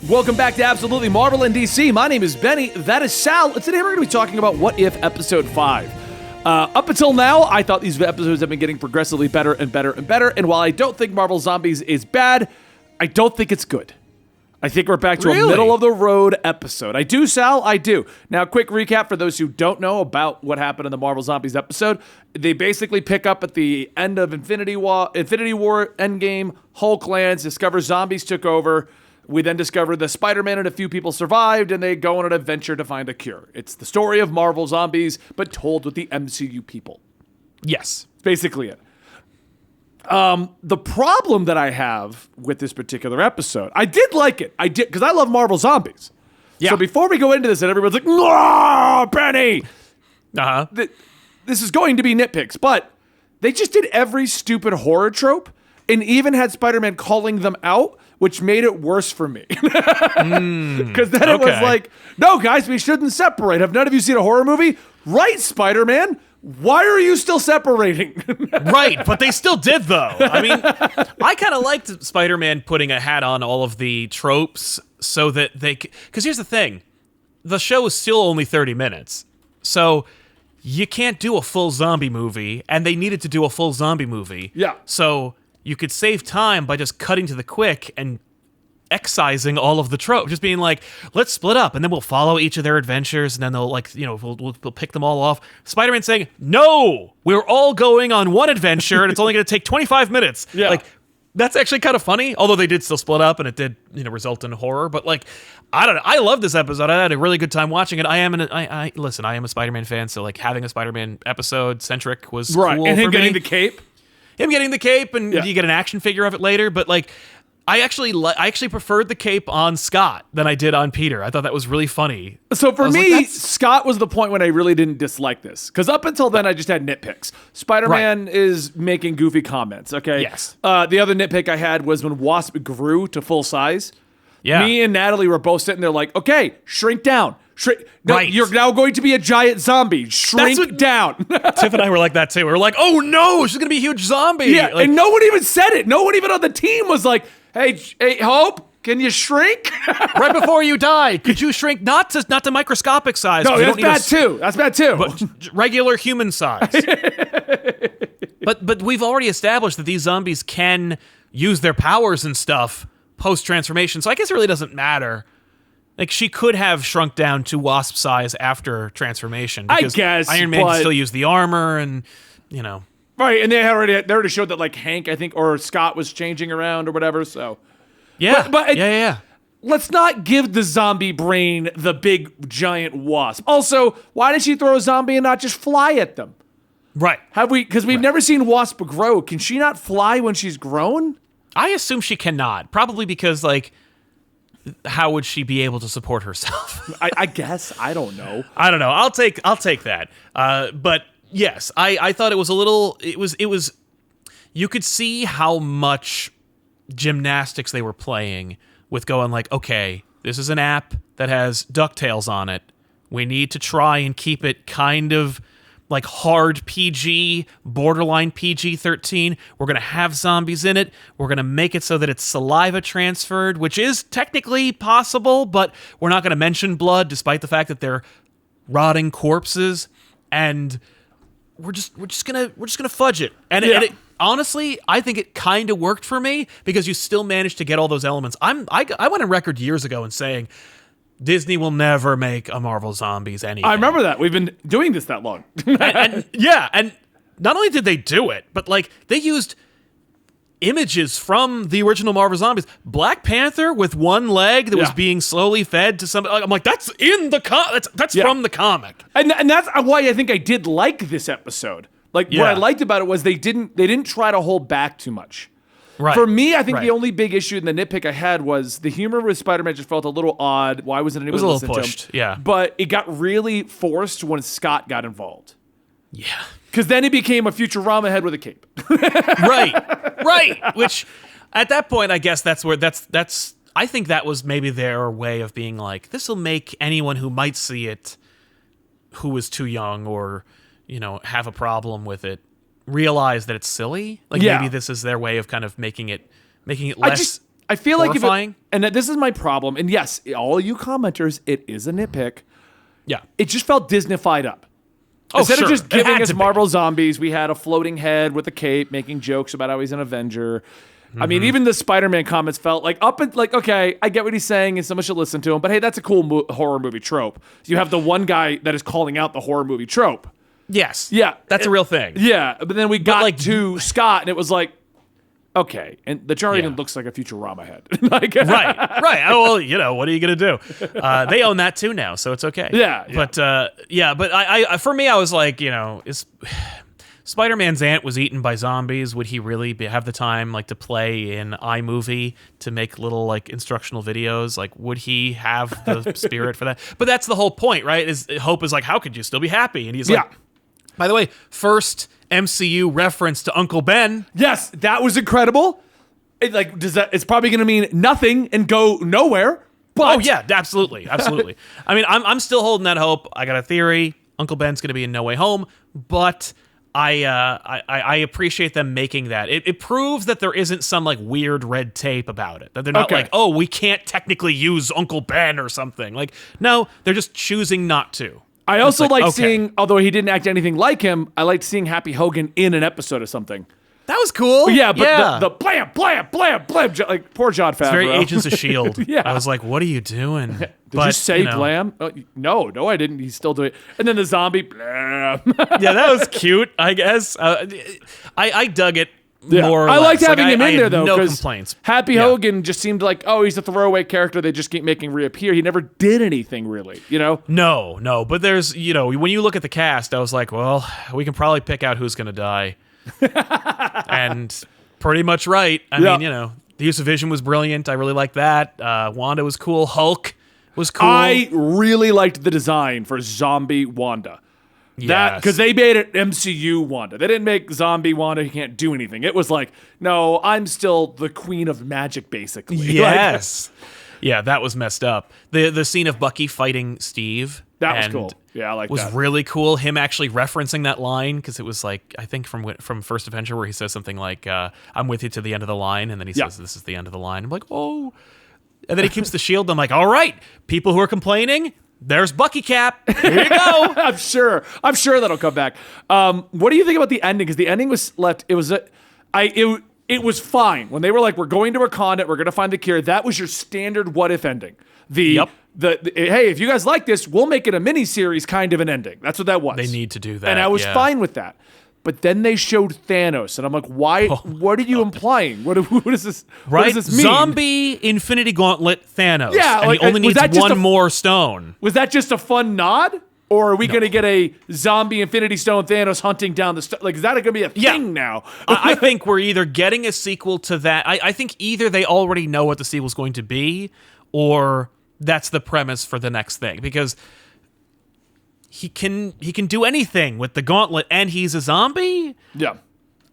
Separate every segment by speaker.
Speaker 1: Welcome back to Absolutely Marvel and DC. My name is Benny. That is Sal. And today we're going to be talking about What If Episode 5. Up until now, I thought these episodes have been getting progressively better and better and better. And while I don't think Marvel Zombies is bad, I don't think it's good. I think we're back to a middle-of-the-road episode. I do, Sal. I do. Now, quick recap for those who don't know about what happened in the Marvel Zombies episode. They basically pick up at the end of Infinity War Endgame. Hulk lands, discovers zombies took over. We then discover that Spider-Man and a few people survived, and they go on an adventure to find a cure. It's the story of Marvel Zombies, but told with the MCU people.
Speaker 2: Yes.
Speaker 1: That's basically it. The problem that I have with this particular episode, I did like it. I did, because I love Marvel Zombies. Yeah. So before we go into this, and everyone's like, "No, Benny!" This is going to be nitpicks, but they just did every stupid horror trope, and even had Spider-Man calling them out, which made it worse for me. Because then it was like, no, guys, we shouldn't separate. Have none of you seen a horror movie? Right, Spider-Man. Why are you still separating?
Speaker 2: Right, but they still did, though. I mean, I kind of liked Spider-Man putting a hat on all of the tropes so that they... Because here's the thing. The show is still only 30 minutes. So you can't do a full zombie movie, and they needed to do a full zombie movie.
Speaker 1: Yeah.
Speaker 2: So you could save time by just cutting to the quick and excising all of the tropes, just being like, let's split up, and then we'll follow each of their adventures, and then they'll, like, you know, we'll pick them all off. Spider-Man saying, no, we're all going on one adventure, and it's only going to take 25 minutes.
Speaker 1: Yeah.
Speaker 2: Like, that's actually kind of funny, although they did still split up, and it did, you know, result in horror, but, like, I don't know. I love this episode. I had a really good time watching it. Listen, I am a Spider-Man fan, so, like, having a Spider-Man episode centric was cool
Speaker 1: and him
Speaker 2: for
Speaker 1: getting
Speaker 2: me.
Speaker 1: the cape.
Speaker 2: Him getting the cape, and you get an action figure of it later, but, like, I actually preferred the cape on Scott than I did on Peter. I thought that was really funny.
Speaker 1: So for me, Scott was the point when I really didn't dislike this. Because up until then, I just had nitpicks. Spider-Man is making goofy comments, okay?
Speaker 2: Yes.
Speaker 1: The other nitpick I had was when Wasp grew to full size.
Speaker 2: Yeah.
Speaker 1: Me and Natalie were both sitting there like, okay, shrink down. No,
Speaker 2: Right.
Speaker 1: You're now going to be a giant zombie. Shrink down.
Speaker 2: Tiff and I were like that too. We were like, oh no, she's going to be a huge zombie.
Speaker 1: Yeah,
Speaker 2: like,
Speaker 1: and no one even said it. No one even on the team was like, hey, Hope, can you shrink?
Speaker 2: right before you die, could you shrink not to microscopic size?
Speaker 1: No, that's bad too. That's bad too.
Speaker 2: But regular human size. But we've already established that these zombies can use their powers and stuff post-transformation, so I guess it really doesn't matter. Like, she could have shrunk down to Wasp size after transformation.
Speaker 1: I guess,
Speaker 2: Iron Man can still use the armor and, you know.
Speaker 1: Right, and they already showed that, like, Hank, I think, or Scott was changing around or whatever, so.
Speaker 2: Yeah,
Speaker 1: but
Speaker 2: yeah.
Speaker 1: Let's not give the zombie brain the big, giant wasp. Also, why did she throw a zombie and not just fly at them?
Speaker 2: Right.
Speaker 1: Because we've never seen Wasp grow. Can she not fly when she's grown?
Speaker 2: I assume she cannot. Probably because, like, how would she be able to support herself?
Speaker 1: I guess. I don't know.
Speaker 2: I don't know. I'll take that. But yes, I thought it was a little. It was. You could see how much gymnastics they were playing with going like, okay, this is an app that has DuckTales on it. We need to try and keep it kind of like hard PG, borderline PG-13. We're going to have zombies in it. We're going to make it so that it's saliva transferred, which is technically possible, but we're not going to mention blood despite the fact that they're rotting corpses, and we're just going to fudge it. And, and it, honestly, I think it kind of worked for me because you still managed to get all those elements. I went on record years ago and saying Disney will never make a Marvel Zombies anything.
Speaker 1: I remember that. We've been doing this that long.
Speaker 2: and not only did they do it, but like they used images from the original Marvel Zombies. Black Panther with one leg that was being slowly fed to somebody. I'm like, that's in the that's from the comic.
Speaker 1: And that's why I think I did like this episode. Like what I liked about it was they didn't try to hold back too much.
Speaker 2: Right.
Speaker 1: For me, I think the only big issue in the nitpick I had was the humor with Spider-Man just felt a little odd. Why wasn't anyone listening to him? It was a little pushed, yeah. But it got really forced when Scott got involved.
Speaker 2: Yeah.
Speaker 1: Because then he became a Futurama head with a cape.
Speaker 2: Right. Which, at that point, I guess that's where that's. I think that was maybe their way of being like, this will make anyone who might see it, who is too young or, you know, have a problem with it, realize that it's silly. Like maybe this is their way of kind of making it less
Speaker 1: I feel like
Speaker 2: horrifying.
Speaker 1: and this is my problem. And yes, all you commenters, it is a nitpick.
Speaker 2: Yeah.
Speaker 1: It just felt Disney-fied up.
Speaker 2: Oh,
Speaker 1: Instead
Speaker 2: sure.
Speaker 1: of just
Speaker 2: It
Speaker 1: giving
Speaker 2: had
Speaker 1: us
Speaker 2: to be.
Speaker 1: Marvel Zombies, we had a floating head with a cape making jokes about how he's an Avenger. I mean, even the Spider-Man comments felt like okay, I get what he's saying and someone should listen to him, but hey, that's a cool horror movie trope. So you have the one guy that is calling out the horror movie trope.
Speaker 2: Yes.
Speaker 1: Yeah.
Speaker 2: That's a real thing.
Speaker 1: Yeah, but then we got
Speaker 2: like-
Speaker 1: to Scott and it was like, okay, and the jar even
Speaker 2: Yeah.
Speaker 1: looks like a Futurama head. Like,
Speaker 2: Right. Oh, well, what are you gonna do? They own that too now, so it's okay.
Speaker 1: Yeah.
Speaker 2: But I for me, I was like, is Spider-Man's aunt was eaten by zombies? Would he really have the time like to play in iMovie to make little like instructional videos? Like, would he have the spirit for that? But that's the whole point, right? Is Hope is like, how could you still be happy? And he's like, by the way, first MCU reference to Uncle Ben.
Speaker 1: Yes, that was incredible. It's probably going to mean nothing and go nowhere. But
Speaker 2: Oh yeah, absolutely. I mean, I'm still holding that hope. I got a theory. Uncle Ben's going to be in No Way Home, but I appreciate them making that. It proves that there isn't some like weird red tape about it. That they're not like, oh, we can't technically use Uncle Ben or something. Like, no, they're just choosing not to.
Speaker 1: I also like
Speaker 2: okay.
Speaker 1: seeing, although he didn't act anything like him, I liked seeing Happy Hogan in an episode of something.
Speaker 2: That was cool.
Speaker 1: Yeah, but the blam, blam, blam, blam, like poor John Favreau.
Speaker 2: It's very Agents of S.H.I.E.L.D.
Speaker 1: Yeah.
Speaker 2: I was like, what are you doing?
Speaker 1: Did you say blam? No, I didn't. He's still doing it. And then the zombie, blam.
Speaker 2: Yeah, that was cute, I guess. I dug it
Speaker 1: Yeah.
Speaker 2: more or
Speaker 1: I
Speaker 2: less.
Speaker 1: liked having him
Speaker 2: I
Speaker 1: in
Speaker 2: had
Speaker 1: there, though.
Speaker 2: No
Speaker 1: 'cause
Speaker 2: complaints.
Speaker 1: Happy Hogan just seemed like, he's a throwaway character they just keep making reappear. He never did anything, really,
Speaker 2: No, but there's, when you look at the cast, I was like, well, we can probably pick out who's going to die. And pretty much right. I mean, the use of Vision was brilliant. I really liked that. Wanda was cool. Hulk was cool.
Speaker 1: I really liked the design for Zombie Wanda.
Speaker 2: Yes.
Speaker 1: Because they made it MCU Wanda. They didn't make Zombie Wanda who can't do anything. It was like, no, I'm still the queen of magic, basically.
Speaker 2: Yes. Yeah, that was messed up. The scene of Bucky fighting Steve.
Speaker 1: That was cool. Yeah, I like
Speaker 2: was
Speaker 1: that.
Speaker 2: Was really cool. Him actually referencing that line, because it was like, I think from First Avenger, where he says something like, I'm with you to the end of the line, and then he says, this is the end of the line. I'm like, oh. And then he keeps the shield. I'm like, all right, people who are complaining, there's Bucky Cap. Here you go.
Speaker 1: I'm sure that'll come back. What do you think about the ending? Because the ending was left. It was fine when they were like, "We're going to Wakanda. We're going to find the cure." That was your standard what if ending. The hey, if you guys like this, we'll make it a mini series kind of an ending. That's what that was.
Speaker 2: They need to do that,
Speaker 1: and I was fine with that. But then they showed Thanos, and I'm like, why? What are you implying? What does this?
Speaker 2: Right?
Speaker 1: What does this mean?
Speaker 2: Zombie Infinity Gauntlet Thanos.
Speaker 1: Yeah,
Speaker 2: and he only needs one more stone.
Speaker 1: Was that just a fun nod? Or are we going to get a zombie Infinity Stone Thanos hunting down the is that going to be a thing now?
Speaker 2: I think we're either getting a sequel to that. I think either they already know what the sequel's going to be, or that's the premise for the next thing. Because he can do anything with the gauntlet, and he's a zombie?
Speaker 1: Yeah.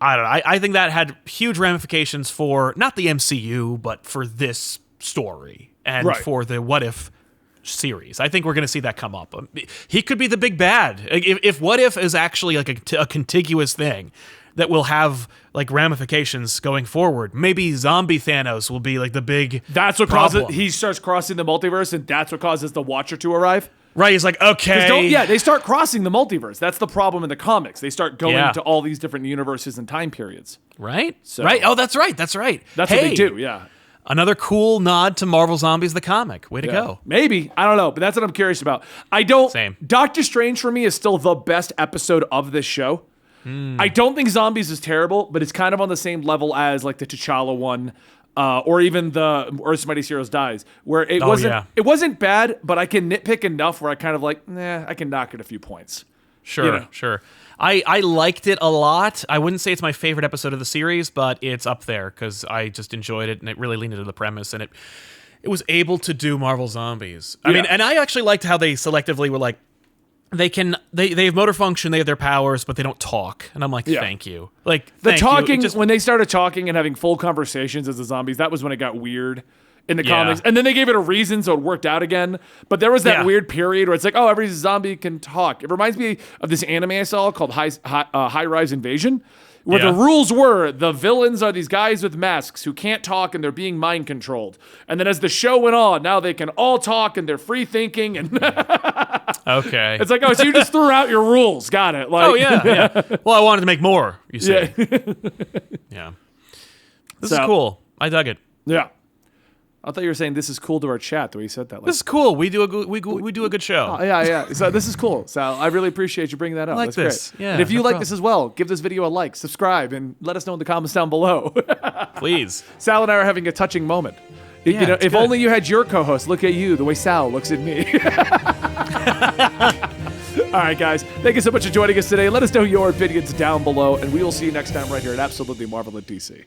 Speaker 2: I don't know. I think that had huge ramifications for, not the MCU, but for this story, and for the What If series. I think we're going to see that come up. He could be the big bad. If What If is actually like a contiguous thing that will have like ramifications going forward, maybe zombie Thanos will be like the big
Speaker 1: That's what
Speaker 2: problem.
Speaker 1: causes he starts crossing the multiverse, and that's what causes the Watcher to arrive.
Speaker 2: Right, he's like, okay.
Speaker 1: They start crossing the multiverse. That's the problem in the comics. They start going to all these different universes and time periods.
Speaker 2: Right?
Speaker 1: So,
Speaker 2: right. Oh, that's right.
Speaker 1: That's what they do, yeah.
Speaker 2: Another cool nod to Marvel Zombies the comic. Way to go.
Speaker 1: Maybe. I don't know, but that's what I'm curious about.
Speaker 2: Same.
Speaker 1: Doctor Strange for me is still the best episode of this show. I don't think Zombies is terrible, but it's kind of on the same level as like the T'Challa one. Or even the Earth's Mightiest Heroes Dies, where it wasn't bad, but I can nitpick enough where I kind of like, I can knock it a few points.
Speaker 2: Sure. I liked it a lot. I wouldn't say it's my favorite episode of the series, but it's up there because I just enjoyed it, and it really leaned into the premise, and it was able to do Marvel Zombies. I mean, and I actually liked how they selectively were like, they have motor function, they have their powers, but they don't talk. And I'm like, thank you. Like
Speaker 1: the talking, when they started talking and having full conversations as the zombies, that was when it got weird in the comics. And then they gave it a reason, so it worked out again. But there was that weird period where it's like, every zombie can talk. It reminds me of this anime I saw called High Rise Invasion, where the rules were the villains are these guys with masks who can't talk and they're being mind controlled. And then as the show went on, now they can all talk and they're free thinking. And
Speaker 2: Okay.
Speaker 1: it's like, oh, so you just threw out your rules. Got it. Like,
Speaker 2: Oh, yeah. Well, I wanted to make more, you say. Yeah. This is cool. I dug it.
Speaker 1: Yeah. I thought you were saying this is cool to our chat the way you said that. Like,
Speaker 2: This is cool. We do a good show.
Speaker 1: oh, yeah. So this is cool. So I really appreciate you bringing that up.
Speaker 2: like
Speaker 1: That's
Speaker 2: this.
Speaker 1: great.
Speaker 2: Yeah,
Speaker 1: and if you
Speaker 2: no
Speaker 1: like
Speaker 2: problem.
Speaker 1: this as well, give this video a like, subscribe, and let us know in the comments down below.
Speaker 2: Please.
Speaker 1: Sal and I are having a touching moment.
Speaker 2: Yeah,
Speaker 1: You know,
Speaker 2: it's
Speaker 1: if
Speaker 2: good.
Speaker 1: only you had your co-host look at you the way Sal looks at me. All right, guys. Thank you so much for joining us today. Let us know your opinions down below, and we will see you next time right here at Absolutely Marvel at DC.